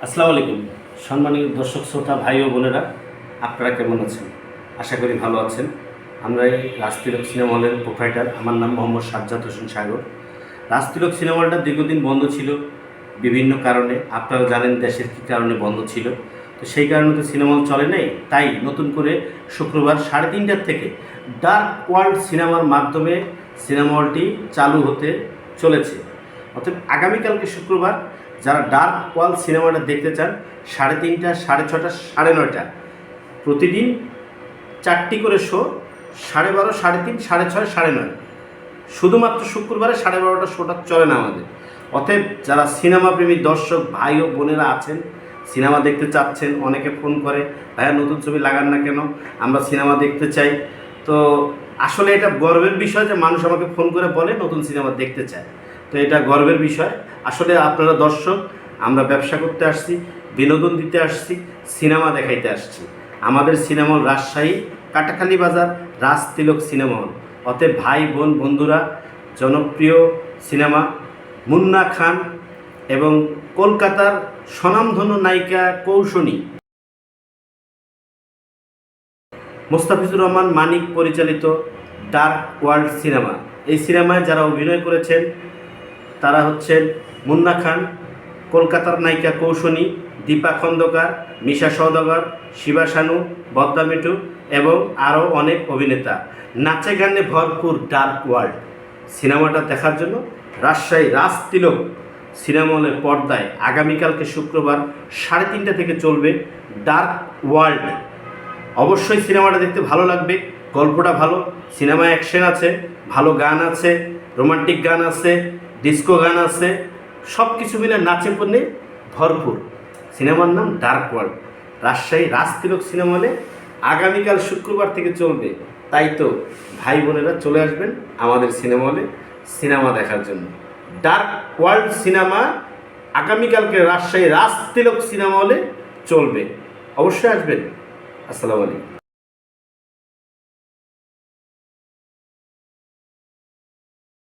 আসসালামু আলাইকুম। সম্মানীয় দর্শক শ্রোতা ভাই ও বোনেরা, আপনারা কেমন আছেন? আশা করি ভালো আছেন। আমরা এই রাজতিলক সিনেমা হলের প্রোপ্রাইটার। আমার নাম মোহাম্মদ সাজ্জাদ হোসেন সাগর। রাজতিলক সিনেমা হলটা দীর্ঘদিন বন্ধ ছিল বিভিন্ন কারণে। আপনারা জানেন দেশের কী কারণে বন্ধ ছিল। তো সেই কারণে তো সিনেমা হল চলে নাই। তাই নতুন করে শুক্রবার 3:30টার থেকে ডার্ক ওয়ার্ল্ড সিনেমার মাধ্যমে সিনেমা হলটি চালু হতে চলেছে। অর্থাৎ আগামীকালকে শুক্রবার যারা ডার্ক ওয়ার্ল্ড সিনেমাটা দেখতে চান, 3:30, 6:30, 9:30 প্রতিদিন 4টি করে শো, 12:30, 3:30, 6:30, 9:30। শুধুমাত্র শুক্রবারে 12:30 শোটা চলে না আমাদের। অতএব যারা সিনেমাপ্রেমী দর্শক ভাই ও বোনেরা আছেন, সিনেমা দেখতে চাচ্ছেন, অনেকে ফোন করে, ভাইয়া নতুন ছবি লাগান না কেন, আমরা সিনেমা দেখতে চাই। তো আসলে এটা গর্বের বিষয় যে মানুষ আমাকে ফোন করে বলে নতুন সিনেমা দেখতে চায়। তো এটা গর্বের বিষয়। আসলে আপনারা দর্শক, আমরা ব্যবসা করতে আসছি, বিনোদন দিতে আসছি, সিনেমা দেখাইতে আসছি। আমাদের সিনেমা হল রাজশাহী কাটাখালী বাজার রাজতিলক সিনেমা হল। অতএব ভাই বোন বন্ধুরা, জনপ্রিয় সিনেমা মুন্না খান এবং কলকাতার স্বনামধন্য নায়িকা কৌশনী মোস্তাফিজুর রহমান মানিক পরিচালিত ডার্ক ওয়ার্ল্ড সিনেমা। এই সিনেমায় যারা অভিনয় করেছেন তারা হচ্ছেন মুন্না খান, কলকাতার নায়িকা কৌশনী, দীপা খন্দকার, মিশা সওদাগর, শিবা শানু, বদ্দা মিঠু এবং আরও অনেক অভিনেতা। নাচে গানে ভরপুর ডার্ক ওয়ার্ল্ড সিনেমাটা দেখার জন্য রাজশাহী রাজতিলক সিনেমা হলের পর্দায় আগামীকালকে শুক্রবার 3:30 থেকে চলবে ডার্ক ওয়ার্ল্ড। অবশ্যই সিনেমাটা দেখতে ভালো লাগবে। গল্পটা ভালো, সিনেমায় অ্যাকশন আছে, ভালো গান আছে, রোমান্টিক গান আছে, ডিস্কো গান আছে, সব কিছু মিলে নাচে পণ্যে ভরপুর। সিনেমার নাম dark world. Rajshahi Rajtilak cinema হলে আগামীকাল শুক্রবার থেকে চলবে। তাই তো ভাই বোনেরা চলে আসবেন আমাদের সিনেমা হলে সিনেমা দেখার জন্য। ডার্ক ওয়ার্ল্ড সিনেমা আগামীকালকে রাজশাহী রাজতিলক সিনেমা হলে চলবে। অবশ্যই আসবেন। আসসালামু আলাইকুম।